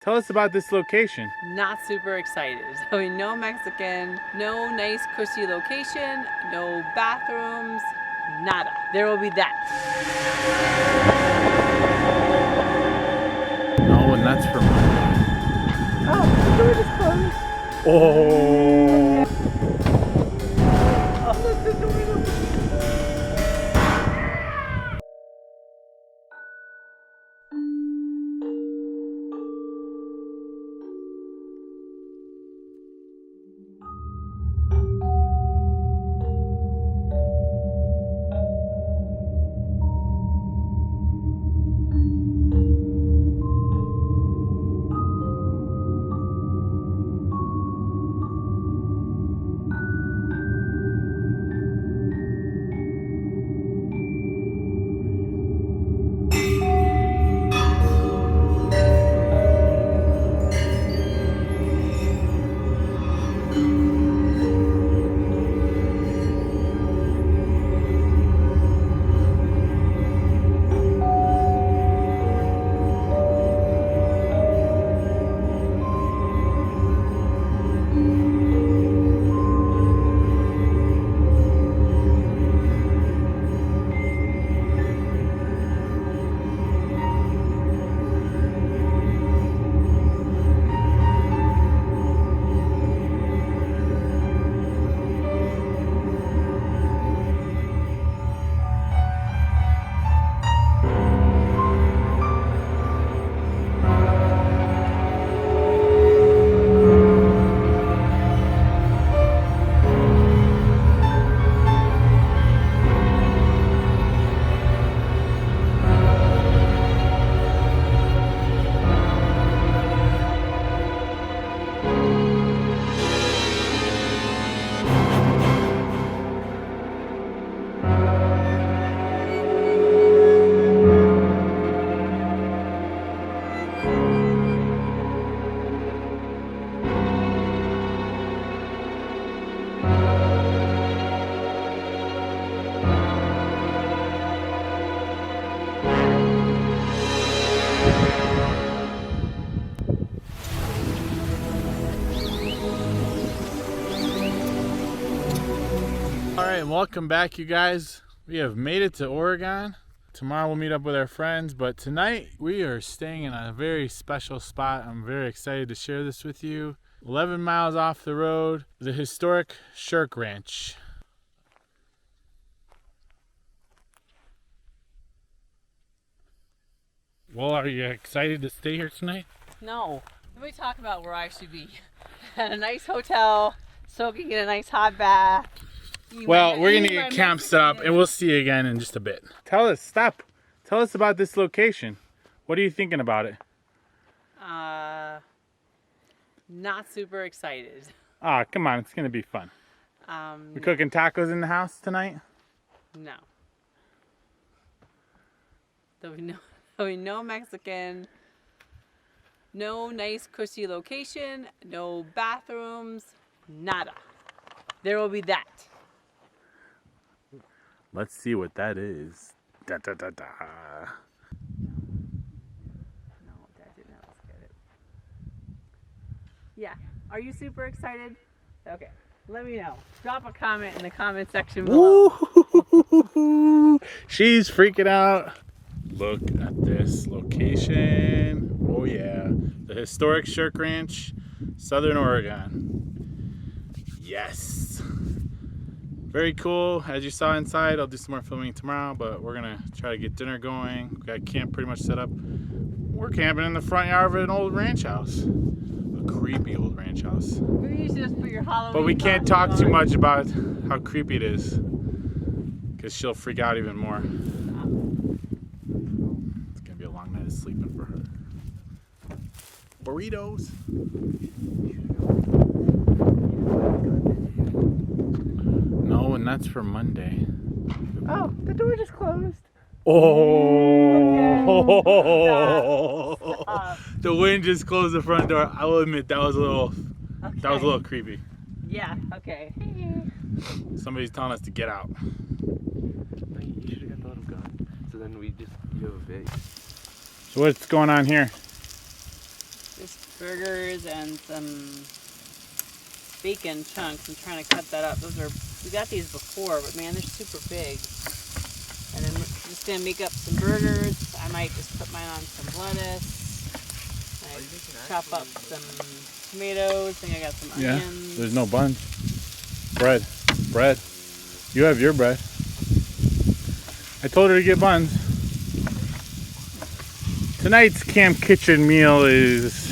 Tell us about this location. Not super excited. So no Mexican, no nice cushy location, no bathrooms, nada. There will be that. No, and that's for Monday. Oh, the door just closed. Oh. Oh, the door just closed. Alright, welcome back, you guys. We have made it to Oregon. Tomorrow we'll meet up with our friends, but tonight we are staying in a very special spot. I'm very excited to share this with you. 11 miles off the road, the Historic Shirk Ranch. Well, are you excited to stay here tonight? No. Let me talk about where I should be. At a nice hotel, soaking in a nice hot bath. Well, we're gonna get camp set up and we'll see you again in just a bit. Tell us about this location. What are you thinking about it? Not super excited. Ah, come on, it's gonna be fun. We're cooking tacos in the house tonight? No. There'll be no Mexican, no nice cushy location, no bathrooms, nada. There will be that. Let's see what that is. Da, da, da, da. No, that didn't help us get it. Yeah. Are you super excited? Okay. Let me know. Drop a comment in the comment section below. Woo! She's freaking out. Look at this location. Oh yeah. The Historic Shirk Ranch, Southern Oregon. Yes. Very cool. As you saw inside, I'll do some more filming tomorrow, but we're gonna try to get dinner going. We got camp pretty much set up. We're camping in the front yard of an old ranch house. A creepy old ranch house. Maybe you should just put your Halloween. But we can't talk too much about how creepy it is, because she'll freak out even more. It's gonna be a long night of sleeping for her. Burritos. No, and that's for Monday. Oh, the door just closed. Oh! Stop. The wind just closed the front door. I will admit that was a little creepy. Yeah. Okay. Somebody's telling us to get out. You should have got the little gun. So then you have a base. So what's going on here? Just burgers and some bacon chunks. I'm trying to cut that up. We got these before, but man, they're super big. And then we're just gonna make up some burgers. I might just put mine on some lettuce. Chop up some tomatoes. I think I got some onions. There's no buns. Bread. You have your bread. I told her to get buns. Tonight's camp kitchen meal is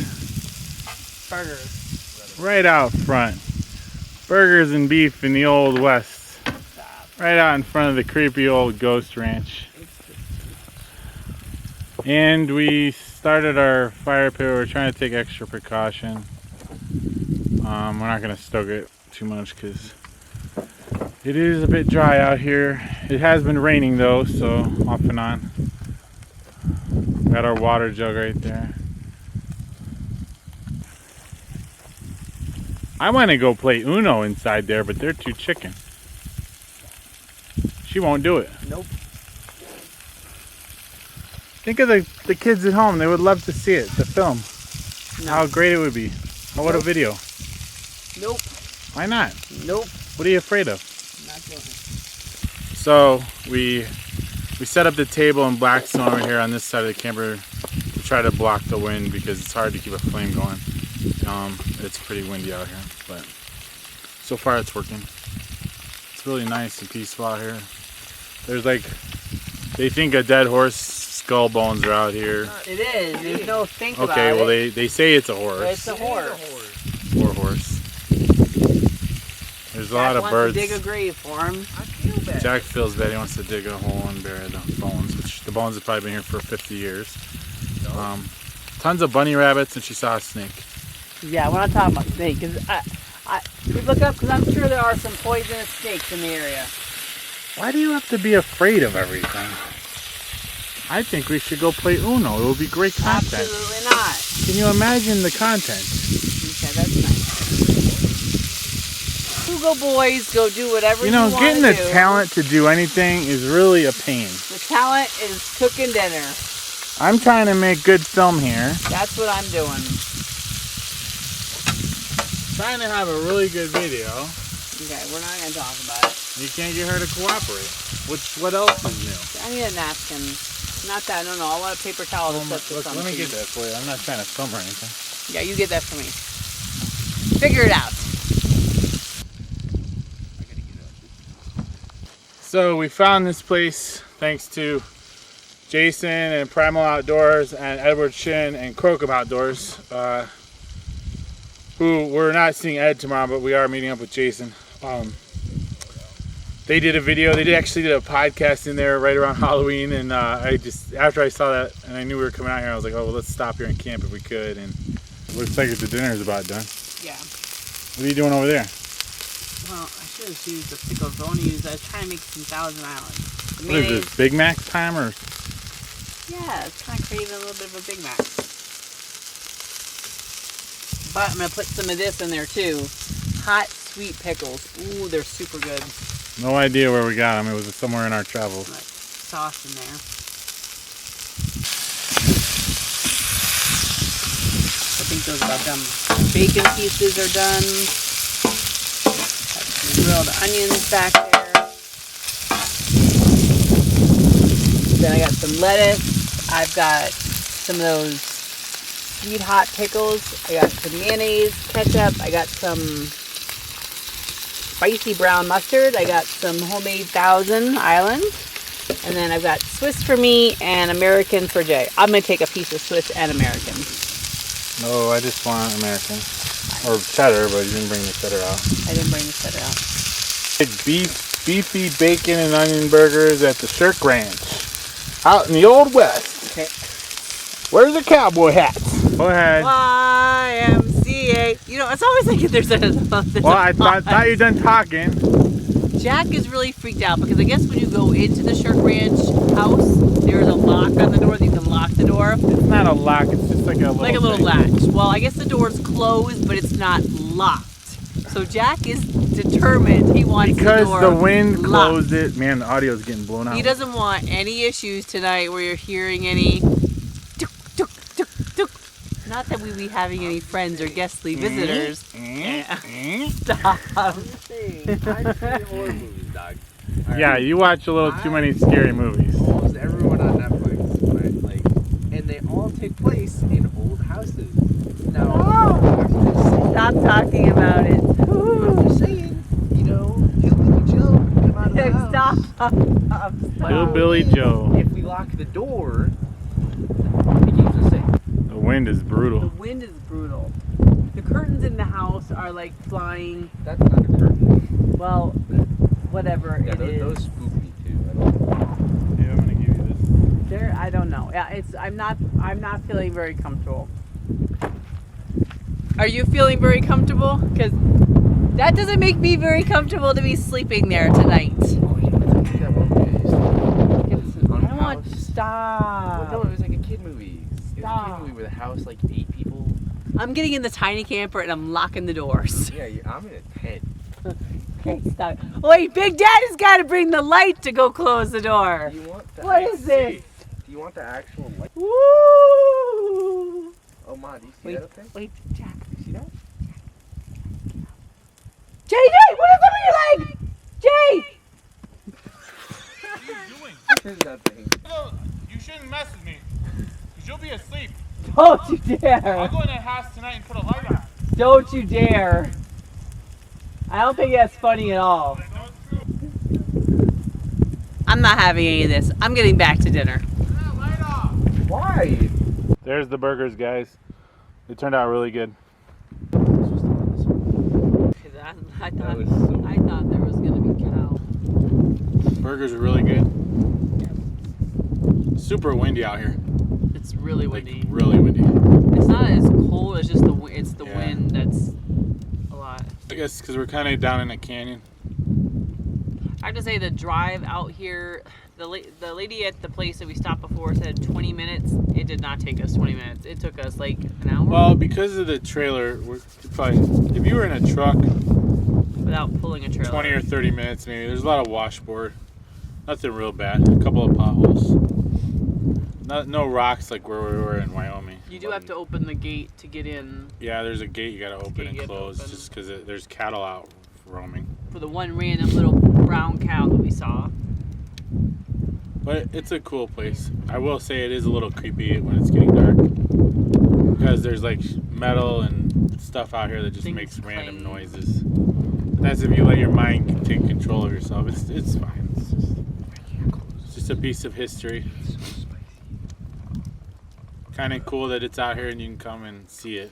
Burgers. right out front. Burgers and beef in the Old West. Right out in front of the creepy old ghost ranch. And we started our fire pit. We're trying to take extra precaution. We're not going to stoke it too much because it is a bit dry out here. It has been raining though, so off and on. Got our water jug right there. I want to go play Uno inside there, but they're too chicken. She won't do it. Nope. Think of the kids at home. They would love to see it, the film. No. How great it would be. How what a video. Nope. Why not? Nope. What are you afraid of? Not doing it. So we set up the table in Blackstone over here on this side of the camper to try to block the wind because it's hard to keep a flame going. It's pretty windy out here, but so far it's working. It's really nice and peaceful out here. There's like, they think a dead horse skull bones are out here. It is. There's no think about it. Okay, well they say it's a horse. But it's a horse. Or horse. There's a lot of Jack birds. wants to dig a grave for him. I feel bad. Jack feels bad. He wants to dig a hole and bury the bones, which the bones have probably been here for 50 years. Tons of bunny rabbits, and she saw a snake. Yeah, we're not talking about snake. Cause we look up because I'm sure there are some poisonous snakes in the area. Why do you have to be afraid of everything? I think we should go play Uno. It will be great content. Absolutely not. Can you imagine the content? Okay, that's nice. You go, boys. Go do whatever you want to do. Getting the talent to do anything is really a pain. The talent is cooking dinner. I'm trying to make good film here. That's what I'm doing. Trying to have a really good video. Okay, we're not going to talk about it. You can't get her to cooperate. What else is new? I need a napkin. Not that, no. I want a paper towel to set this Look, on. let me get that for you. I'm not trying to film or anything. Yeah, you get that for me. Figure it out. So we found this place thanks to Jason and Primal Outdoors and Edward Shin and Crocum Outdoors, who we're not seeing Ed tomorrow, but we are meeting up with Jason. They did a video. They actually did a podcast in there right around Halloween, and after I saw that and I knew we were coming out here, I was like, oh, well, let's stop here and camp if we could. And looks like the dinner is about done. Yeah. What are you doing over there? Well, I should have used the pickles. I was trying to make some Thousand Island. What is this, Big Mac time or? Yeah, it's kind of craving a little bit of a Big Mac. But I'm going to put some of this in there too. Hot, sweet pickles. Ooh, they're super good. No idea where we got them. It was somewhere in our travels. Like sauce in there. I think those are about done. Bacon pieces are done. Got some grilled onions back there. Then I got some lettuce. I've got some of those sweet hot pickles. I got some mayonnaise, ketchup. I got some spicy brown mustard. I got some homemade Thousand Island. And then I've got Swiss for me and American for Jay. I'm going to take a piece of Swiss and American. No, I just want American. Or cheddar, but you didn't bring the cheddar out. I didn't bring the cheddar out. Beefy bacon and onion burgers at the Shirk Ranch. Out in the Old West. Okay. Where's the cowboy hats? Go ahead. YMCA. You know, it's always like if there's a... Well, I thought you were done talking. Jack is really freaked out because I guess when you go into the Shirk Ranch house, there's a lock on the door that you can lock the door. It's not a lock, it's just like a little latch. Well, I guess the door's closed, but it's not locked. So Jack is determined he wants because the door the wind locked. closed it. Man, the audio's getting blown out. He doesn't want any issues tonight where you're hearing any tuk, tuk, tuk, tuk. Not that we be having any friends or guestly visitors. Stop. I'm just saying, I've seen horror movies, dog. Yeah, you watch a little too many scary movies. Almost everyone on Netflix, but like, and they all take place in old houses. Now, I'm just saying, Stop talking about it. I'm just saying, you know, Hillbilly Joe come out of the house. Stop. Hillbilly Joe. If we lock the door, he keeps us safe. The wind is The brutal. wind is brutal. The curtains in the house are like flying. That's not a curtain. Well, whatever Yeah, it is. those spook me too. Yeah, I'm gonna give you this. There, I don't know. Yeah, it's. I'm not feeling very comfortable. Are you feeling very comfortable? Because that doesn't make me very comfortable to be sleeping there tonight. Oh, yeah, it's like that one movie. I don't want. Well, Stop. no, it was like a kid movie. It was a Stop. kid movie where the house like 8 people. I'm getting in the tiny camper and I'm locking the doors. Yeah, I'm in a tent. Okay, stop. Wait, Big Daddy's got to bring the light to go close the door. Do you want the What is this? Do you want the actual light? Woo! Oh, Ma, do you see Wait, that up there? wait, Jack. You see that? JJ, what is over your leg? Jay! What are you doing? What is that thing? You shouldn't mess with me. Because you'll be asleep. Don't you I'll dare. go in that house tonight and put a light on. Don't you dare. I don't think that's funny at all. I'm not having any of this. I'm getting back to dinner. Light off. Why? There's the burgers, guys. They turned out really good. I That was so- thought there was gonna be cow. Burgers are really good. Super windy out here. It's really Like windy. really windy. It's not as cold. It's just the Yeah. wind that's a lot. I guess because we're kind of down in a canyon. I have to say the drive out here. The lady at the place that we stopped before said 20 minutes. It did not take us 20 minutes. It took us like an hour. Well, because of the trailer, we're probably, if you were in a truck, Without pulling a trailer. 20 or 30 minutes maybe. There's a lot of washboard. Nothing real bad. A couple of potholes. No rocks like where we were in Wyoming. You do have to open the gate to get in Yeah, there's a gate you gotta open You and get close open. just because there's cattle out roaming. for the one random little brown cow that we saw. But it's a cool place. I will say it is a little creepy when it's getting dark because there's like metal and stuff out here that just Things makes random clang. noises. That's if you let your mind take control of yourself. It's fine. It's just a piece of history. Kind of cool that it's out here and you can come and see it.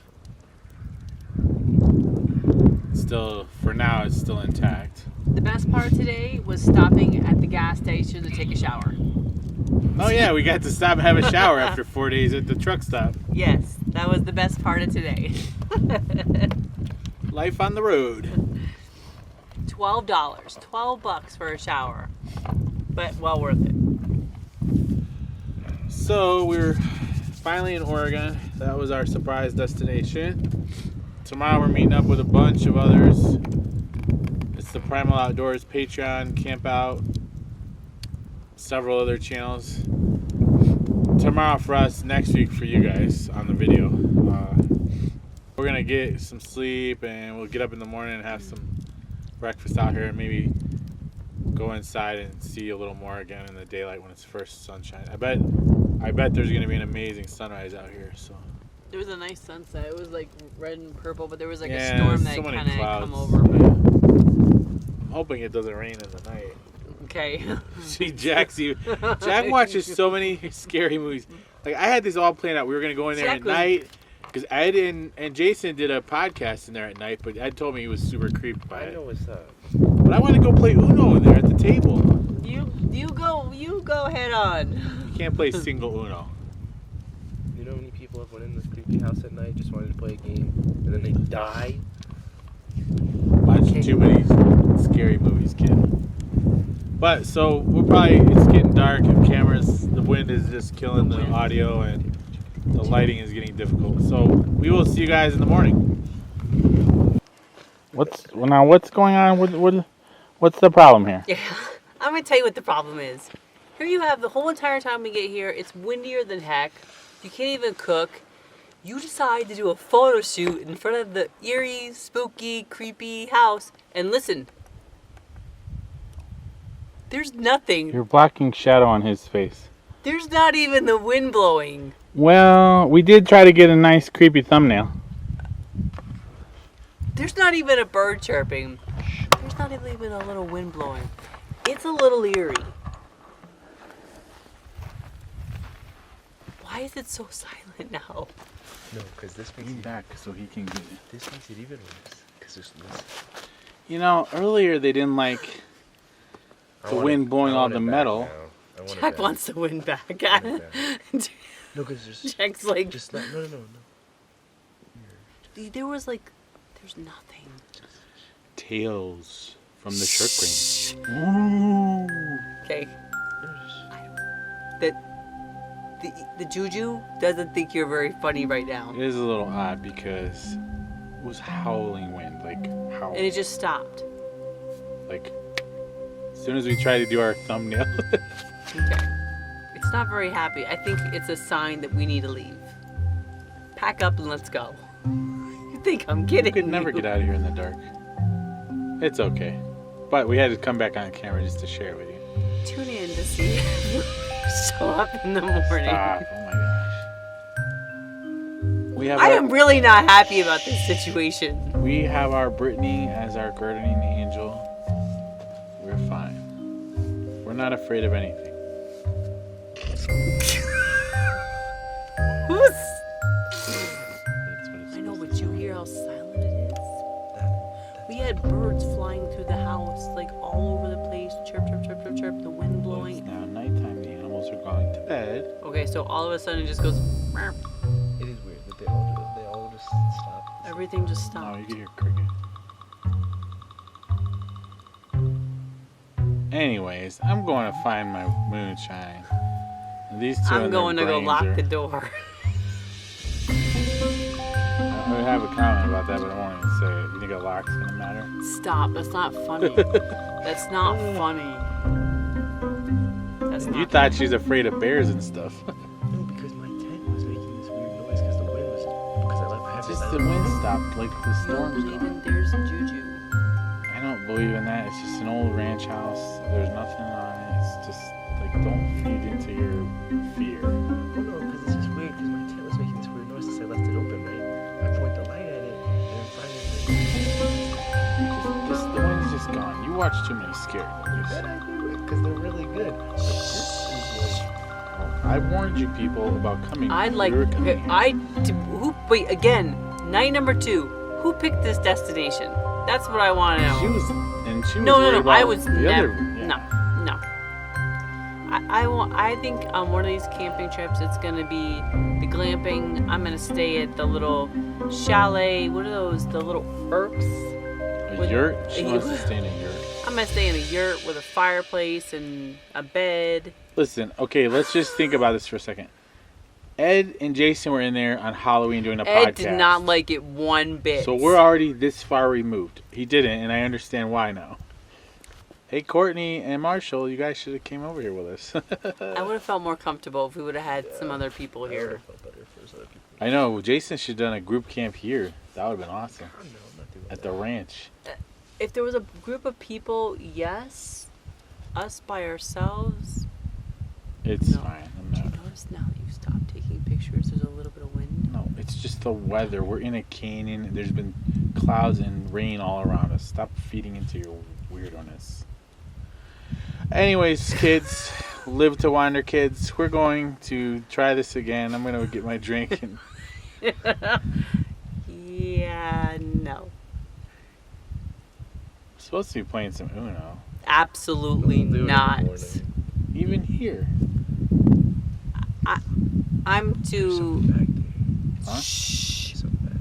Still, for now, it's still intact. The best part today was stopping at the gas station to take a shower. Oh yeah, we got to stop and have a shower after 4 days at the truck stop. Yes, that was the best part of today. Life on the road. $12, $12 for a shower, but well worth it. So we're finally in Oregon. That was our surprise destination. Tomorrow we're meeting up with a bunch of others. It's the Primal Outdoors Patreon camp out. Several other channels. Tomorrow for us, next week for you guys on the video. We're gonna get some sleep and we'll get up in the morning and have some breakfast out here and maybe go inside and see a little more again in the daylight when it's first sunshine. I bet there's gonna be an amazing sunrise out here. So There was a nice sunset. It was like red and purple, but there was like yeah, a storm that so many kind of clouds. come over. But I'm hoping it doesn't rain in the night. okay. See, Jack watches so many scary movies. Like I had this all planned out. We were gonna go in there Jack at was- night because Ed and Jason did a podcast in there at night, but Ed told me he was super creeped by I it. know what's up. But I want to go play Uno in there at the table. You go head on. You can't play single Uno. You know how many people have went in this creepy house at night just wanted to play a game and then they die? Watching too many scary movies, kid. But so it's getting dark and the wind is just killing the audio and the lighting is getting difficult. So we will see you guys in the morning. What's going on? What's the problem here? Yeah, I'm gonna tell you what the problem is. Here you have the whole entire time we get here. It's windier than heck. You can't even cook. You decide to do a photo shoot in front of the eerie, spooky, creepy house, and listen. There's nothing. You're blocking shadow on his face. There's not even the wind blowing. Well, we did try to get a nice creepy thumbnail. There's not even a bird chirping. There's not even a little wind blowing. It's a little eerie. Why is it so silent now? No, because this makes Lean it, back so he can get it. this makes it even worse. Because there's less. You know, earlier they didn't like I the want wind it- blowing I all want the it back metal. now. I want it Jack back. wants the wind back. I want it No, because there's Jack's like, just not. No. there was like, there's nothing. Tales from the Shirk Ranch. Ooh. Okay. The juju doesn't think you're very funny right now. It is a little odd because it was howling wind, like howling. And it just stopped. Like as soon as we try to do our thumbnail. Okay. It's not very happy. I think it's a sign that we need to leave. Pack up and let's go. You think I'm kidding? We could never get out of here in the dark. It's okay. But we had to come back on camera just to share it with you. Tune in to see show up in the morning. Stop. Oh my gosh. We have I our, am really not happy about this situation. we have our Brittany as our guardian angel. We're fine. We're not afraid of anything. Who's? That's what it's I know, supposed but you hear how silent it is? We had birds flying through the house, like all over the place. Chirp, chirp, chirp, chirp, chirp. The wind to be. blowing. It's now nighttime. The animals are going to bed. Okay, so all of a sudden it just goes. "Meow." It is weird that they all just stop. Everything just Oh, stopped. you can hear cricket. Anyways, I'm going to find my moonshine. These two I'm going to go lock the door. I have a comment about that, but I won't even say it. You think a lock's gonna matter? Stop. That's not funny. That's not funny. That's not You thought she's afraid of bears and stuff. No, because my tent was making this weird noise because the wind was. Because I have Just it the wind stopped, like the You don't storm's believe gone. in there's juju. I don't believe in that. It's just an old ranch house. There's nothing on it. It's just like don't feed into your fear. Oh no, because it's just weird because my tent was making this weird noise since I left it open, right? I point the light at it and finally The wind's just gone. You watch too many scary movies. Then I do it because they're really good. But this is I warned you people about coming. I'd like. We were coming here. Wait again. Night number 2. Who picked this destination? That's what I want to know. She was, and she was. No. worried I about was the never. other- yeah. No. I think on one of these camping trips, it's gonna be the glamping. I'm gonna stay at the little chalet. What are those? The little yurts. A yurt? She wants to stay in a yurt. I'm gonna stay in a yurt with a fireplace and a bed. Listen, okay, let's just think about this for a second. Ed and Jason were in there on Halloween doing a podcast. Ed did not like it one bit. So we're already this far removed. He didn't, and I understand why now. Hey, Courtney and Marshall, you guys should have came over here with us. I would have felt more comfortable if we would have had some other people I here. felt better if there was other people. I know, Jason should have done a group camp here. That would have been awesome. Oh, no, I'm not doing At that. the ranch. If there was a group of people, yes. Us by ourselves. It's No. fine. I'm Do you not. notice now that you stopped taking pictures, there's a little bit of wind? No, it's just the weather. We're in a canyon. There's been clouds and rain all around us. Stop feeding into your weirdness. Anyways, kids, live to wander, kids. We're going to try this again. I'm going to get my drink. And Yeah, no. supposed to be playing some Uno. Absolutely We'll do it in the not. morning. Even here. I'm There's too. something back there. Huh? Shh. There's something back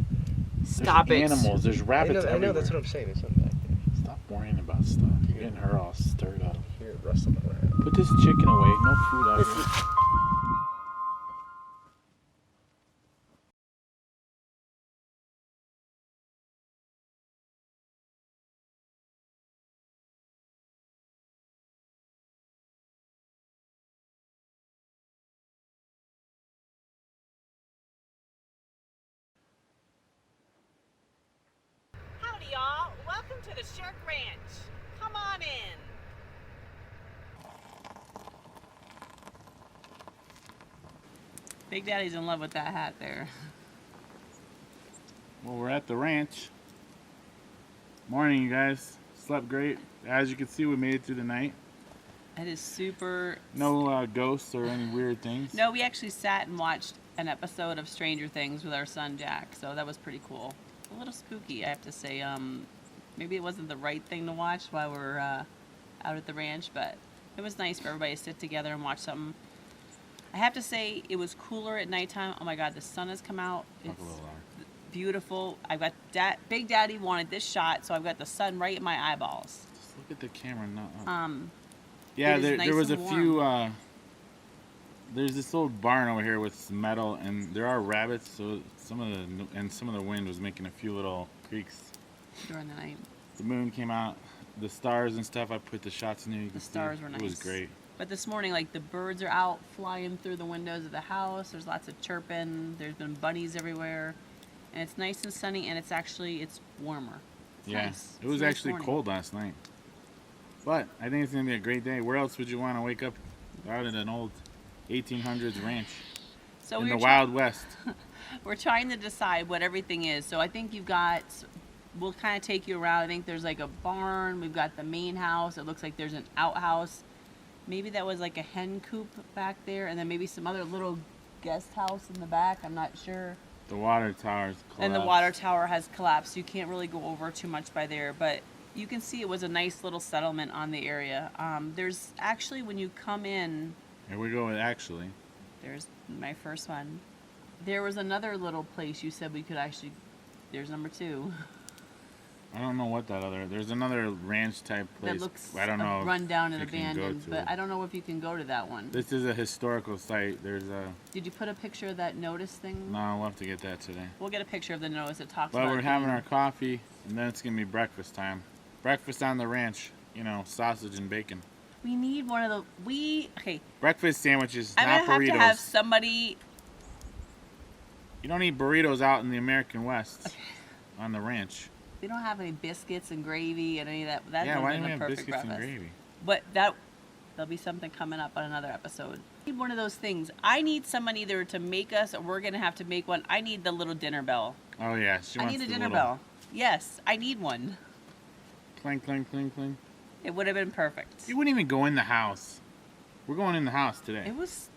there. Stop There's it. animals. There's rabbits I know, everywhere. that's what I'm saying. There's something back there. Stop worrying about stuff. You're getting her all stirred up. I hear it rustling around. Put this chicken away. No food out Listen, here. Welcome to the Shirk Ranch. Come on in. Big Daddy's in love with that hat there. Well, we're at the ranch. Morning, you guys. Slept great. As you can see, we made it through the night. It is super... No ghosts or any weird things. No, we actually sat and watched an episode of Stranger Things with our son Jack, so that was pretty cool. A little spooky, I have to say. Maybe it wasn't the right thing to watch while we're out at the ranch, but it was nice for everybody to sit together and watch something. I have to say, it was cooler at nighttime. Oh my God, the sun has come out. It's beautiful. I've got Big Daddy wanted this shot, so I've got the sun right in my eyeballs. Just look at the camera now. Yeah, there was a few. There's this old barn over here with some metal, and there are rabbits. So some of the wind was making a few little creaks during the night. The moon came out, the stars and stuff. I put the shots in there. The stars were nice. It was great. But this morning, like, the birds are out flying through the windows of the house. There's lots of chirping. There's been bunnies everywhere, and it's nice and sunny. And it's warmer. It's nice. It was actually cold last night. But I think it's going to be a great day. Where else would you want to wake up out at an old 1800s ranch in the Wild West? We're trying to decide what everything is. So I think we'll kind of take you around. I think there's like a barn. We've got the main house. It looks like there's an outhouse. Maybe that was like a hen coop back there. And then maybe some other little guest house in the back. I'm not sure. The water tower's collapsed. And the water tower has collapsed. You can't really go over too much by there. But you can see it was a nice little settlement on the area. There's actually, when you come in... Here we go with actually. There's my first one. There was another little place you said we could actually... There's number 2. I don't know what that other... There's another ranch type place. That looks I don't know run down and abandoned, but I don't know if you can go to that one. This is a historical site. There's a... Did you put a picture of that notice thing? No, we'll have to get that today. We'll get a picture of the notice that talks about it. But we're having our coffee, and then it's going to be breakfast time. Breakfast on the ranch. You know, sausage and bacon. We need one of the... Okay. Breakfast sandwiches, I'm not burritos. I'm going to have somebody... You don't eat burritos out in the American West on the ranch. We don't have any biscuits and gravy and any of that. That yeah, why would do we have have perfect biscuits breakfast. and gravy? But there'll be something coming up on another episode. I need one of those things. I need someone either to make us, or we're going to have to make one. I need the little dinner bell. Oh, yeah. I need a dinner bell. Yes, I need one. Clang, clang, clang, clang. It would have been perfect. You wouldn't even go in the house. We're going in the house today.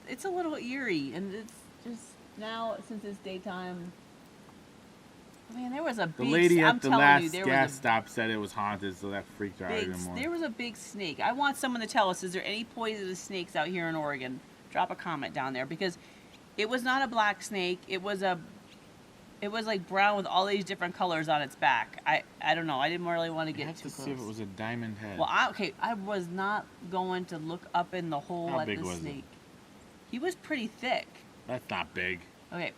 It's a little eerie, and it's just now, since it's daytime... Man, there was a big... The lady at the last gas stop said it was haunted, so that freaked her out even more. There was a big snake. I want someone to tell us, is there any poisonous snakes out here in Oregon? Drop a comment down there, because it was not a black snake. It was like brown with all these different colors on its back. I don't know. I didn't really want to get too close. See if it was a diamond head. Well, I was not going to look up in the hole at the snake. How big was it? He was pretty thick. That's not big. Okay.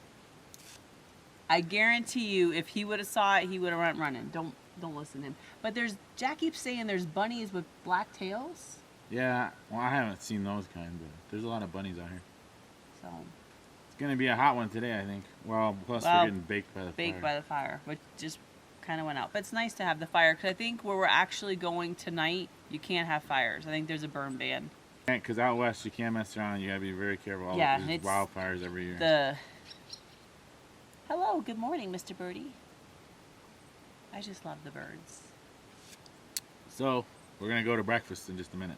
I guarantee you, if he would have saw it, he would have run running. Don't listen to him. But Jack keeps saying there's bunnies with black tails. Yeah, well, I haven't seen those kind, but there's a lot of bunnies out here. So it's gonna be a hot one today, I think. Well, plus we're getting baked by the fire. Baked by the fire, which just kind of went out. But it's nice to have the fire, because I think where we're actually going tonight, you can't have fires. I think there's a burn ban. Because out west, you can't mess around. You gotta be very careful. Yeah, there's wildfires every year. Hello, good morning, Mr. Birdie. I just love the birds. So, we're going to go to breakfast in just a minute.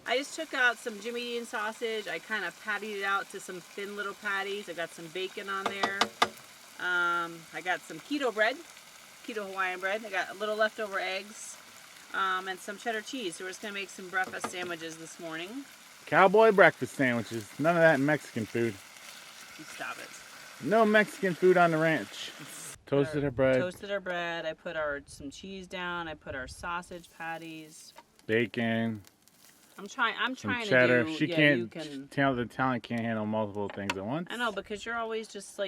I just took out some Jimmy Dean sausage. I kind of patted it out to some thin little patties. I got some bacon on there. I got some keto bread, keto Hawaiian bread. I got a little leftover eggs and some cheddar cheese. So we're just going to make some breakfast sandwiches this morning. Cowboy breakfast sandwiches. None of that Mexican food. You stop it. No Mexican food on the ranch. Toasted our bread. Toasted our bread. I put some cheese down. I put our sausage patties. Bacon. I'm trying cheddar. to do. She can't. The talent can't handle multiple things at once. I know, because you're always just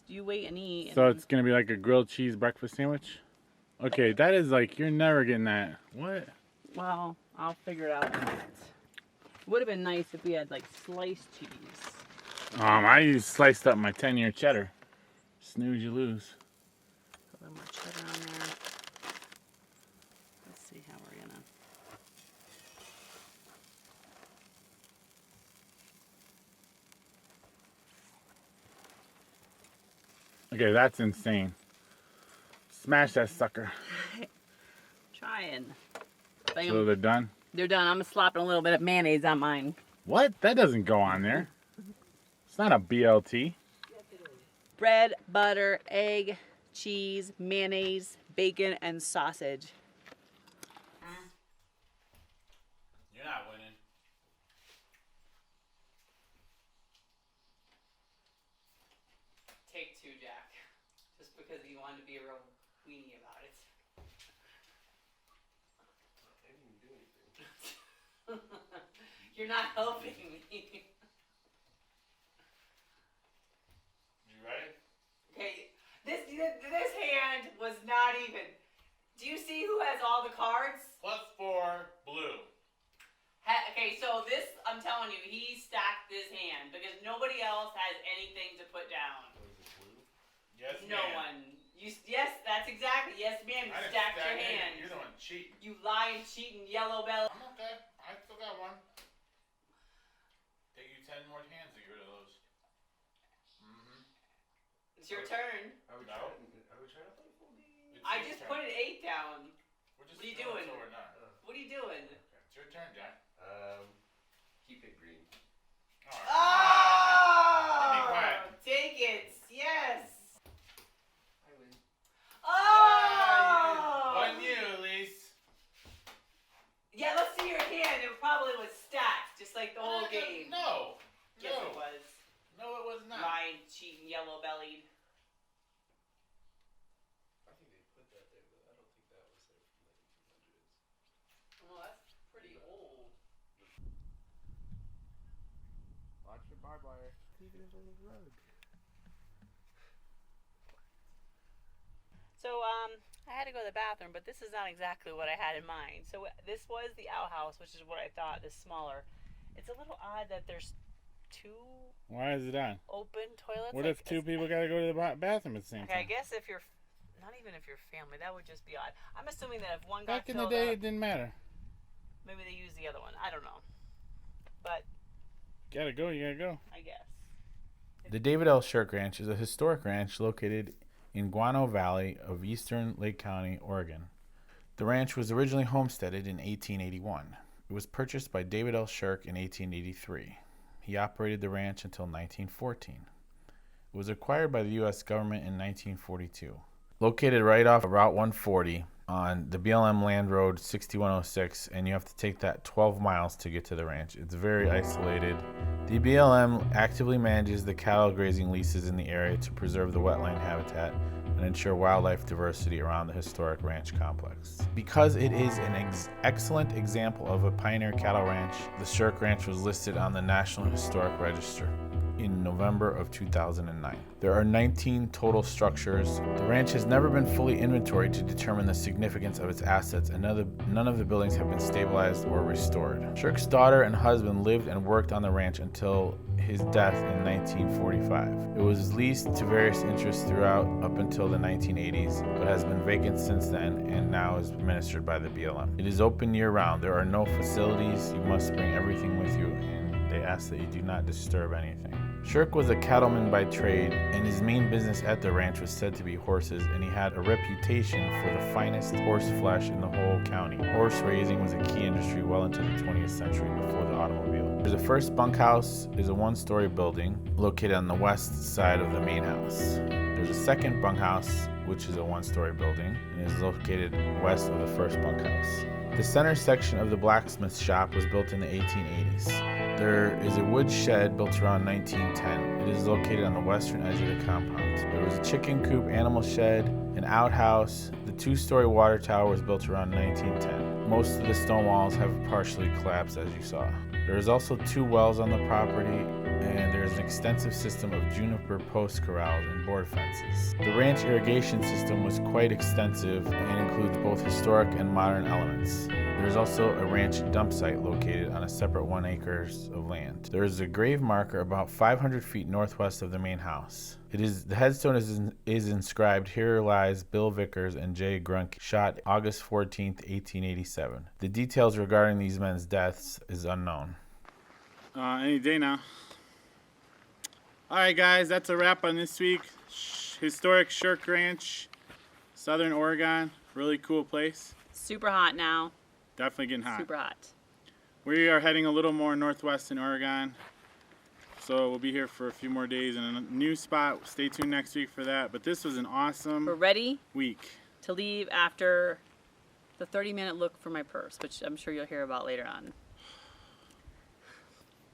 you wait and eat. So it's gonna be like a grilled cheese breakfast sandwich. Okay, that is like you're never getting that. What? Well, I'll figure it out in a minute. Would have been nice if we had like sliced cheese. I sliced up my 10-year cheddar. Snooze, you lose. Put a little more cheddar on there. Okay, that's insane. Smash that sucker. Trying. So they're done? They're done. I'm slopping a little bit of mayonnaise on mine. What? That doesn't go on there. It's not a BLT. Bread, butter, egg, cheese, mayonnaise, bacon, and sausage. You're not winning. Take two, Jack. Just because you wanted to be a real weenie about it. I didn't even do anything. You're not helping me. You ready? Okay, this hand was not even. Do you see who has all the cards? +4, blue. Okay, so this, I'm telling you, he stacked this hand because nobody else has anything to put down. Yes, No one. Yes, that's exactly. Yes, ma'am. You stacked your hand. You're the one cheating. You lying, cheating, yellow belly. I'm okay. I still got one. Take you 10 more hands to get rid of those. It's your turn. Are we No. trying to play full game? I just put an 8 down. We're just What are you going doing? until we're not. What are you doing? It's your turn, Jack. Keep it green. Alright. Oh! Be quiet. Take it. Yes. I win. Oh! One you, Elise. Yeah, let's see your hand. It probably was stacked, just like the whole game. No. Yes, it was. No, it was not. Lying, cheating, yellow-bellied. I think they put that there, but I don't think that was there from like the 200s. Well, that's pretty old. Watch your barbed wire. Leave it on the rug. So, I had to go to the bathroom, but this is not exactly what I had in mind. So this was the outhouse, which is what I thought, this smaller. It's a little odd that there's two Why is it on? open toilets. What like, if two people gotta go to the bathroom at the same Okay, I time? guess if you're, not even if you're family, that would just be odd. I'm assuming that if one got Back in the filled day, up, it didn't matter. maybe they use the other one. I don't know. But, Gotta go, you gotta go. I guess. The David L. Shirk Ranch is a historic ranch located in Guano Valley of eastern Lake County, Oregon. The ranch was originally homesteaded in 1881. It was purchased by David L. Shirk in 1883. He operated the ranch until 1914. It was acquired by the U.S. government in 1942. Located right off Route 140 on the BLM Land Road 6106, and you have to take that 12 miles to get to the ranch. It's very isolated. The BLM actively manages the cattle grazing leases in the area to preserve the wetland habitat and ensure wildlife diversity around the historic ranch complex. Because it is an excellent example of a pioneer cattle ranch, the Shirk Ranch was listed on the National Historic Register in November of 2009. There are 19 total structures. The ranch has never been fully inventoried to determine the significance of its assets, and none of the buildings have been stabilized or restored. Shirk's daughter and husband lived and worked on the ranch until his death in 1945. It was leased to various interests throughout up until the 1980s, but has been vacant since then and now is administered by the BLM. It is open year-round. There are no facilities. You must bring everything with you, and they ask that you do not disturb anything. Shirk was a cattleman by trade, and his main business at the ranch was said to be horses, and he had a reputation for the finest horse flesh in the whole county. Horse raising was a key industry well into the 20th century before the automobile. The first bunkhouse is a one-story building located on the west side of the main house. There's a second bunkhouse, which is a one-story building, and is located west of the first bunkhouse. The center section of the blacksmith shop was built in the 1880s. There is a wood shed built around 1910. It is located on the western edge of the compound. There was a chicken coop, animal shed, an outhouse. The two-story water tower was built around 1910. Most of the stone walls have partially collapsed, as you saw. There is also 2 wells on the property, and there is an extensive system of juniper post corrals and board fences. The ranch irrigation system was quite extensive and includes both historic and modern elements. There is also a ranch dump site located on a separate 1 acre of land. There is a grave marker about 500 feet northwest of the main house. The headstone is inscribed, "Here lies Bill Vickers and Jay Grunk, shot August 14th, 1887. The details regarding these men's deaths is unknown." Any day now. All right, guys, that's a wrap on this week's Historic Shirk Ranch, Southern Oregon. Really cool place. Super hot now. Definitely getting hot. Super hot. We are heading a little more northwest in Oregon. So we'll be here for a few more days in a new spot. Stay tuned next week for that. But this was an awesome We're ready week. to leave after the 30-minute look for my purse, which I'm sure you'll hear about later on.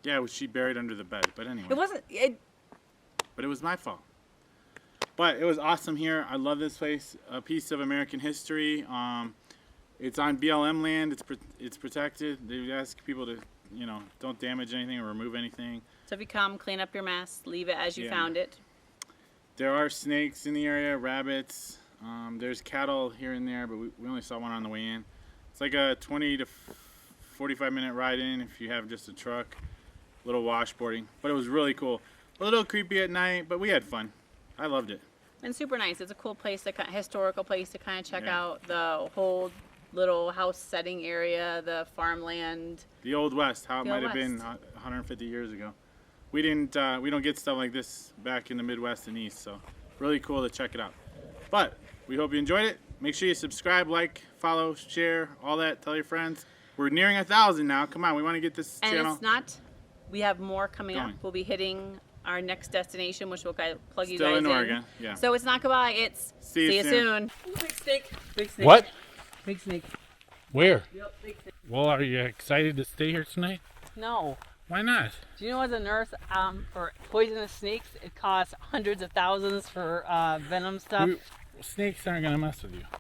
Yeah, she buried under the bed. But anyway. It wasn't. But it was my fault. But it was awesome here. I love this place. A piece of American history. It's on BLM land. It's protected. They ask people to, you know, don't damage anything or remove anything. So if you come, clean up your mess, leave it as you found it. There are snakes in the area, rabbits. There's cattle here and there, but we only saw one on the way in. It's like a 20 to 45-minute ride in if you have just a truck. A little washboarding, but it was really cool. A little creepy at night, but we had fun. I loved it. And super nice. It's a cool place, historical place to kind of check out the whole little house setting area, the farmland. The Old West, how it might have been West. 150 years ago. We don't get stuff like this back in the Midwest and East, so really cool to check it out. But we hope you enjoyed it. Make sure you subscribe, like, follow, share, all that. Tell your friends. We're nearing 1,000 now. Come on, we want to get this channel. And it's not. We have more coming up. Going. We'll be hitting our next destination, which we'll plug you Still guys in Oregon, yeah. So it's not goodbye. It's See you soon. Big snake. Big snake. What? Big snake. Where? Yep, big snake. Well, are you excited to stay here tonight? No. Why not? Do you know as a nurse, for poisonous snakes, it costs hundreds of thousands for venom stuff? Snakes aren't going to mess with you.